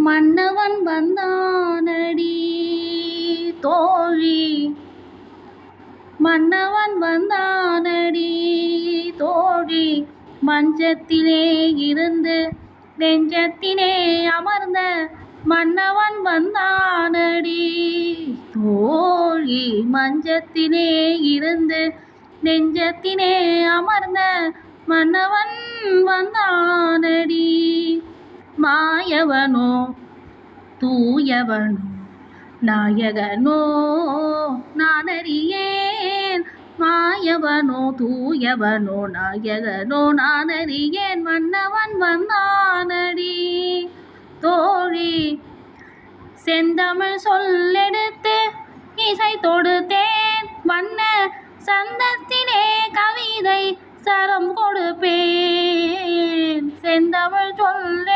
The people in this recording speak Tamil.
மன்னவன் வந்தானடி தோழி, மன்னவன் வந்தானடி தோழி, மஞ்சத்திலே இருந்து நெஞ்சத்திலே அமர்ந்த மன்னவன் வந்தானடி தோழி, மஞ்சத்திலே இருந்து நெஞ்சத்திலே அமர்ந்த மன்னவன் வந்தானடி. மாயவனோ தூயவனோ நாயகனோ நானறியேன், மாயவனோ தூயவனோ நாயகனோ நானறியேன், மன்னவன் வந்தானடி தோழி. செந்தமிழ் சொல்லெடுத்து இசை தொடுத்தேன், வண்ண சந்தத்திலே கவிதை சரம் கொடுப்பேன். செந்தமிழ் சொல்ல